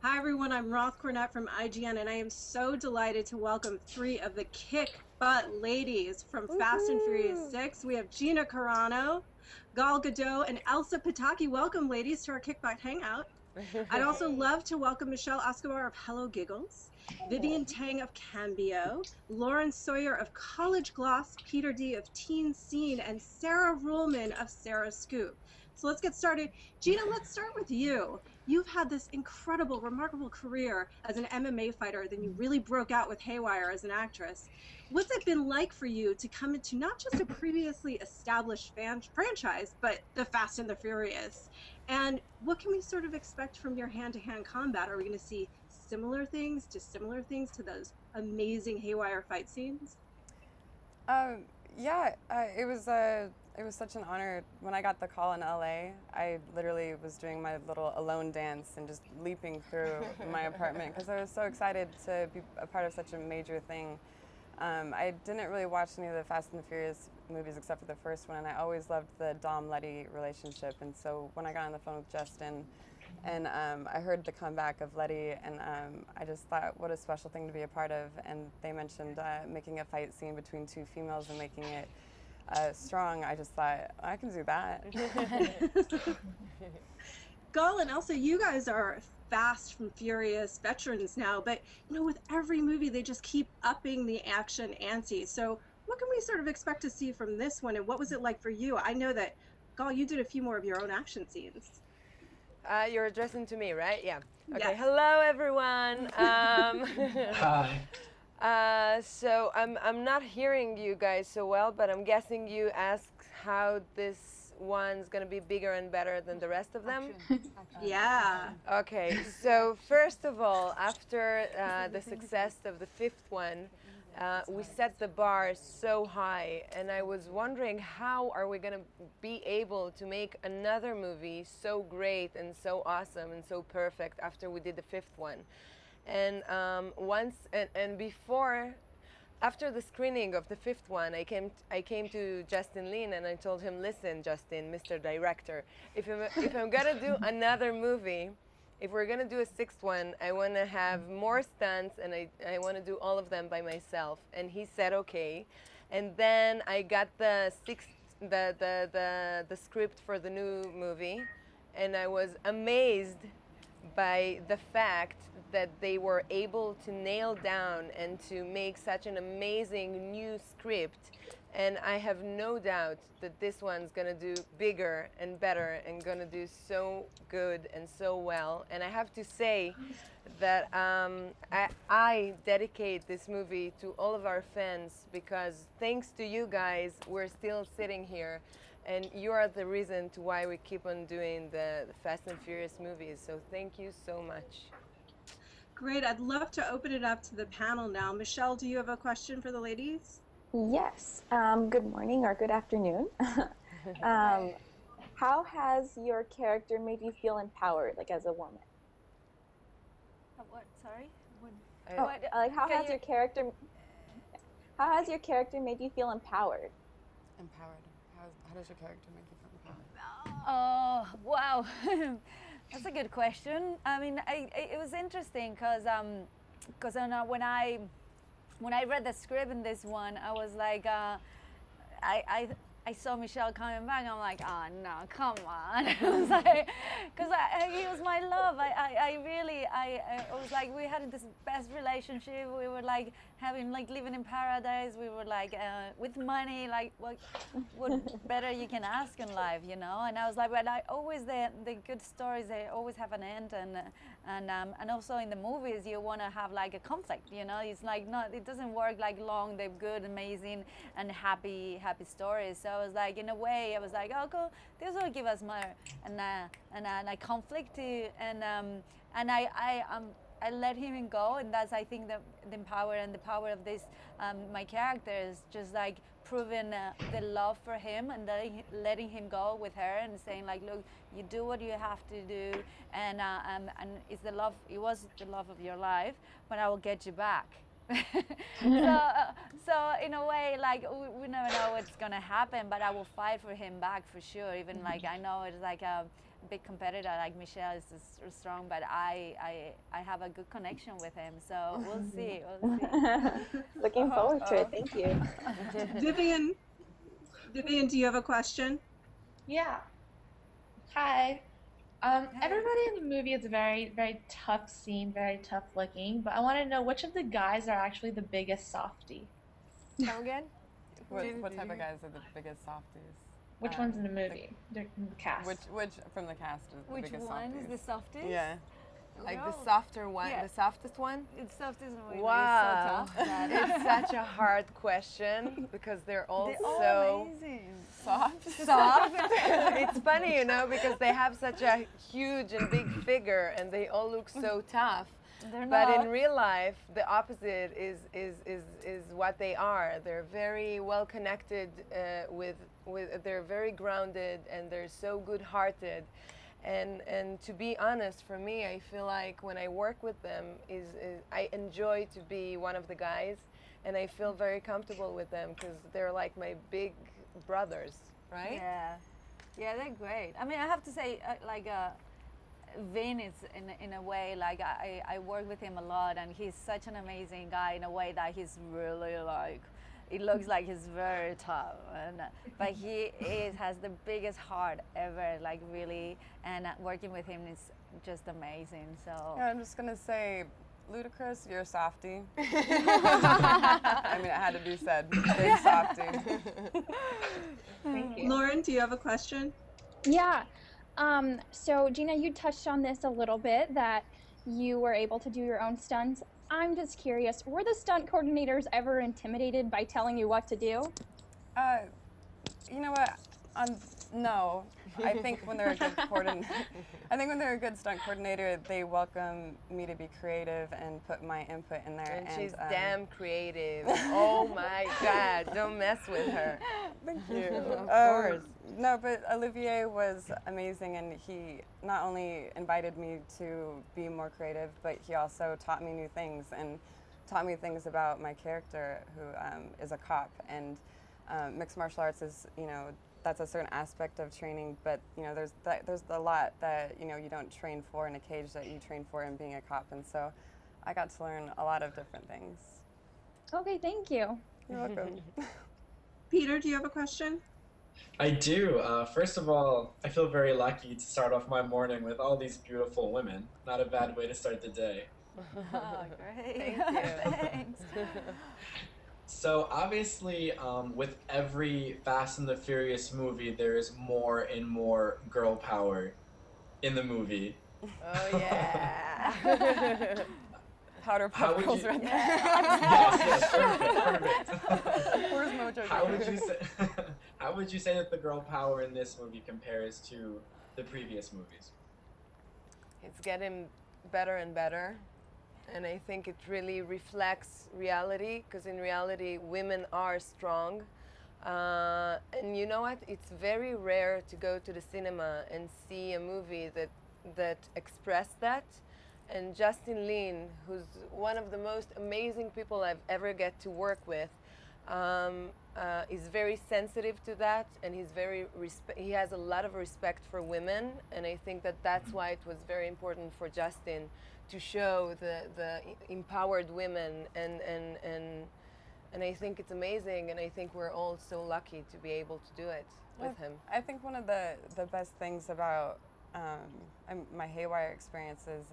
Hi everyone, I'm Roth Cornett from IGN, and I am so delighted to welcome three of the kick butt ladies from Fast and Furious 6. We have Gina Carano, Gadot, and Elsa Pataky. Welcome, ladies, to our Kick Butt Hangout. I'd also love to welcome Michelle Escobar of Hello Giggles, Vivian Tang of Cambio, Lauren Sawyer of College Gloss, Peter D of Teen Scene, and Sarah Ruhlman of Sarah Scoop. So let's get started. Gina, let's start with you. You've had this incredible, remarkable career as an MMA fighter, then you really broke out with Haywire as an actress. What's it been like for you to come into not just a previously established franchise, but the Fast and the Furious? And what can we sort of expect from your hand-to-hand combat? Are we going to see similar things to those amazing Haywire fight scenes? It was such an honor. When I got the call in LA, I literally was doing my little alone dance and just leaping through my apartment because I was so excited to be a part of such a major thing. I didn't really watch any of the Fast and the Furious movies except for the first one, and I always loved the Dom-Letty relationship. And so when I got on the phone with Justin and I heard the comeback of Letty, and I just thought what a special thing to be a part of. And they mentioned making a fight scene between two females and making it strong. I just thought, I can do that. Gal and Elsa, you guys are Fast and Furious veterans now, but with every movie they just keep upping the action ante. So what can we sort of expect to see from this one, and what was it like for you? I know that, Gal, you did a few more of your own action scenes. You're addressing to me, right? Yeah. Okay. Yes. Hello, everyone. Hi. So I'm not hearing you guys so well, but I'm guessing you asked how this one's gonna be bigger and better than the rest of them. Yeah. Okay. So first of all, after the success of the fifth one, we set the bar so high, and I was wondering how are we gonna be able to make another movie so great and so awesome and so perfect after we did the fifth one. And after the screening of the fifth one, I came to Justin Lin and I told him, listen, Justin, Mr. Director, if I'm gonna do another movie, if we're gonna do a sixth one, I want to have more stunts, and I want to do all of them by myself. And he said okay. And then I got the script for the new movie, and I was amazed by the fact that they were able to nail down and to make such an amazing new script. And I have no doubt that this one's gonna do bigger and better and gonna do so good and so well. And I have to say that I dedicate this movie to all of our fans, because thanks to you guys, we're still sitting here. And you are the reason to why we keep on doing the Fast and Furious movies. So thank you so much. Great. I'd love to open it up to the panel now. Michelle, do you have a question for the ladies? Yes. Good morning or good afternoon. How has your character made you feel empowered, like as a woman? What? Sorry. How has your character made you feel empowered? Empowered. How does your character make you feel empowered? Oh, wow. That's a good question. I mean, it was interesting because when I read the script in this one, I was like, I saw Michelle coming back. I'm like, oh no, come on. I was like, because he was my love. I was like, we had this best relationship. We were like living in paradise. We were like with money, like what better you can ask in life, you know? And I was like, but the good stories, they always have an end, and also in the movies you want to have like a conflict, you know? It's like it doesn't work like long. They're good, amazing, and happy stories. So I was like, in a way, I was like, oh, cool. This will give us more and a conflict too, and I let him go, and that's, I think, the power of this my character is just like proving the love for him and letting him go with her and saying like, look, you do what you have to do, and it was the love of your life, but I will get you back. So in a way, like we never know what's gonna happen, but I will fight for him back for sure. Even like I know it's like big competitor like Michelle is strong, but I have a good connection with him. So we'll see. We'll see. Looking forward to it. Thank you. Vivian, do you have a question? Yeah. Hi. Everybody in the movie is very, very tough scene, very tough looking, but I want to know which of the guys are actually the biggest softie? Come again? What type of guys are the biggest softies? Which one's in the movie? The cast. Which from the cast is the Which biggest one softies? is the softest? Yeah. Like No. the softer one, Yeah. the softest one? It's softest movie. Wow. It's so tough. that- It's such a hard question because they're all They're all so amazing. Soft. Soft. it's funny, you know, because they have such a huge and big figure and they all look so tough. They're But not. in real life, the opposite is what they are. They're very well connected with they're very grounded and they're so good-hearted. And to be honest, for me, I feel like when I work with them, I enjoy to be one of the guys, and I feel very comfortable with them because they're like my big brothers, right? Yeah, they're great. I mean, I have to say, Vin is in a way like I work with him a lot, and he's such an amazing guy in a way that he's really like. It looks like he's very tough, but he has the biggest heart ever. Like really, and working with him is just amazing. So. Yeah, I'm just gonna say, Ludacris, you're a softie. I mean, it had to be said. Big softie. Thank you. Lauren, do you have a question? Yeah. So Gina, you touched on this a little bit, that you were able to do your own stunts. I'm just curious, were the stunt coordinators ever intimidated by telling you what to do? You know what? No. I think when they're a good when they're a good stunt coordinator, they welcome me to be creative and put my input in there. And she's damn creative. Oh my God! Don't mess with her. Thank you. Of course. No, but Olivier was amazing, and he not only invited me to be more creative, but he also taught me new things and taught me things about my character, who is a cop. And mixed martial arts is, that's a certain aspect of training, but there's a lot that you don't train for in a cage that you train for in being a cop, and so I got to learn a lot of different things. Okay, thank you. You're welcome. Peter, do you have a question? I do. First of all, I feel very lucky to start off my morning with all these beautiful women. Not a bad way to start the day. Oh, great. Thank you. Thanks. So obviously, with every Fast and the Furious movie, there is more and more girl power in the movie. Oh yeah. Powder How puff would girls you- right there. Yes, perfect. Where's Mojo? How would you say that the girl power in this movie compares to the previous movies? It's getting better and better, and I think it really reflects reality, because in reality women are strong, and you know what, it's very rare to go to the cinema and see a movie that expressed that. And Justin Lin, who's one of the most amazing people I've ever get to work with, is very sensitive to that, and he has a lot of respect for women, and I think that's why it was very important for Justin to show the empowered women, and I think it's amazing, and I think we're all so lucky to be able to do it with him. I think one of the best things about my Haywire experience is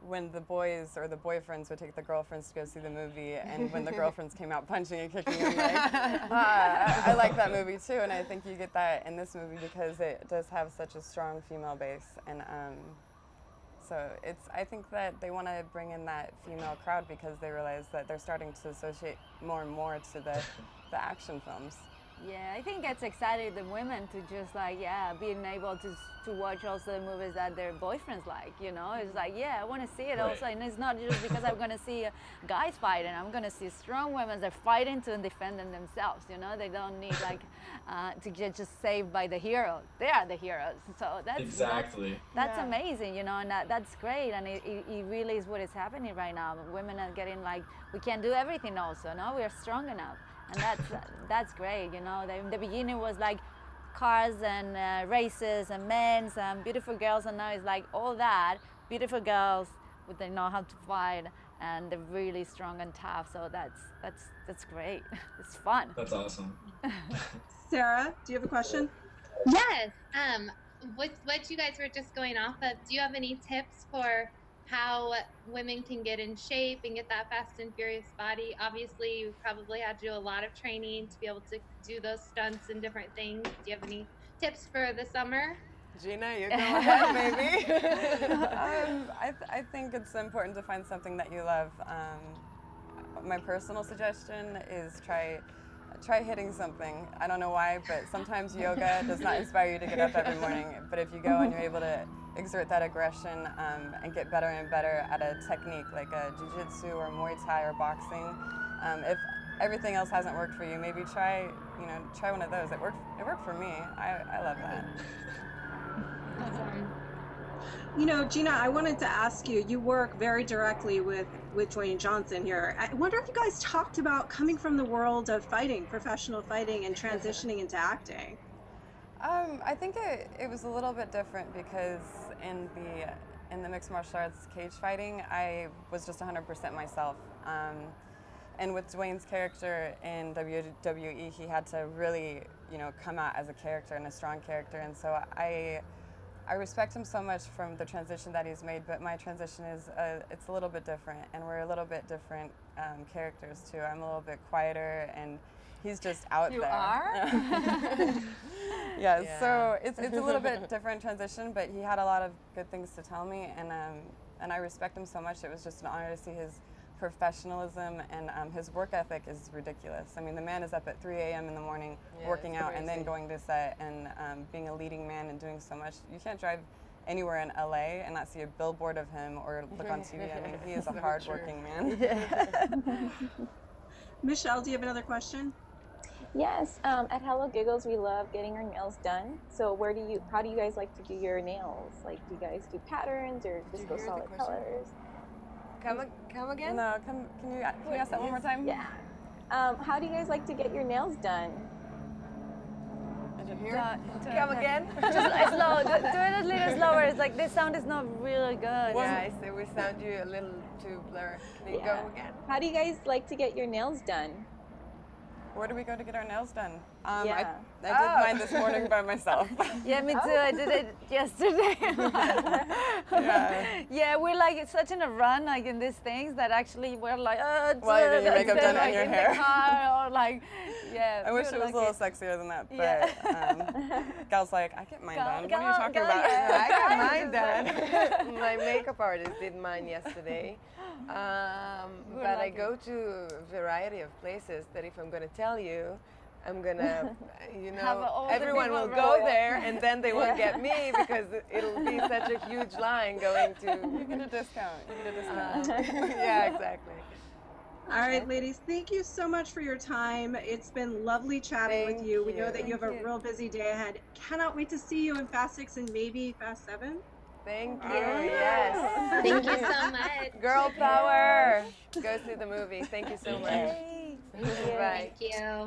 when the boys or the boyfriends would take the girlfriends to go see the movie, and when the girlfriends came out punching and kicking, and I like that movie too, and I think you get that in this movie because it does have such a strong female base, and so I think that they want to bring in that female crowd because they realize that they're starting to associate more and more to the action films. Yeah, I think it's exciting the women to just being able to watch also the movies that their boyfriends like, It's like, yeah, I want to see it Right. also, and it's not just because I'm going to see guys fighting. I'm going to see strong women that are fighting to defend themselves, They don't need to get just saved by the hero. They are the heroes, so Exactly. That's amazing, and that's great, and it really is what is happening right now. Women are getting we can do everything also, no? We are strong enough. And that's great, In the beginning was cars and races and men's and beautiful girls, and now it's like all that beautiful girls, but they know how to fight and they're really strong and tough. So that's great. It's fun. That's awesome. Sarah, do you have a question? Yes. What you guys were just going off of, do you have any tips for how women can get in shape and get that fast and furious body? Obviously, you probably had to do a lot of training to be able to do those stunts and different things. Do you have any tips for the summer? Gina, you go ahead, baby. I think it's important to find something that you love. My personal suggestion is try hitting something. I don't know why, but sometimes yoga does not inspire you to get up every morning. But if you go and you're able to exert that aggression and get better and better at a technique like a jiu-jitsu or Muay Thai or boxing, if everything else hasn't worked for you, maybe try one of those. It worked for me. I love that. Awesome. You know, Gina, I wanted to ask you, you work very directly with Dwayne Johnson here. I wonder if you guys talked about coming from the world of fighting, professional fighting, and transitioning into acting. I think it was a little bit different because in the mixed martial arts cage fighting, I was just 100% myself. And with Dwayne's character in WWE, he had to really, come out as a character and a strong character. And so I respect him so much from the transition that he's made, but my transition is it's a little bit different, and we're a little bit different characters too. I'm a little bit quieter, and he's just out there. You are? Yes, yeah. So it's a little bit different transition, but he had a lot of good things to tell me, and I respect him so much. It was just an honor to see his professionalism, and his work ethic is ridiculous. I mean, the man is up at 3 a.m. in the morning working out and then going to set and being a leading man and doing so much. You can't drive anywhere in LA and not see a billboard of him or look on TV. I mean, he is a hard-working man. Michelle, do you have another question? Yes. At Hello Giggles, we love getting our nails done. So how do you guys like to do your nails? Like, do you guys do patterns or just go solid colors? Come again? No, can you ask that one more time? Yeah. How do you guys like to get your nails done? Did you hear? Come again? Just slow. Do it a little slower. It's like this sound is not really good. Yeah, I say we sound you a little too blurry. Can you go again? How do you guys like to get your nails done? Where do we go to get our nails done? Yeah. I did mine this morning by myself. Yeah, me too. I did it yesterday. Yeah, we're like such in a run, like in these things that actually we're like, well, you get your makeup done and your hair. The car, or like, I wish it was a little sexier than that, but Gal's like, I get mine done. What are you talking about? I got mine done. My makeup artist did mine yesterday. But I go to a variety of places that if I'm going to tell you, I'm going to, everyone will go there and then they won't get me because it'll be such a huge line going to... You get a discount. Yeah, exactly. All right, ladies, thank you so much for your time. It's been lovely chatting with you. We know that you have a real busy day ahead. Cannot wait to see you in Fast 6 and maybe Fast 7. Thank you. Yes. Thank you so much. Girl power. Go see the movie. Thank you so much. Thank you. Bye. Thank you.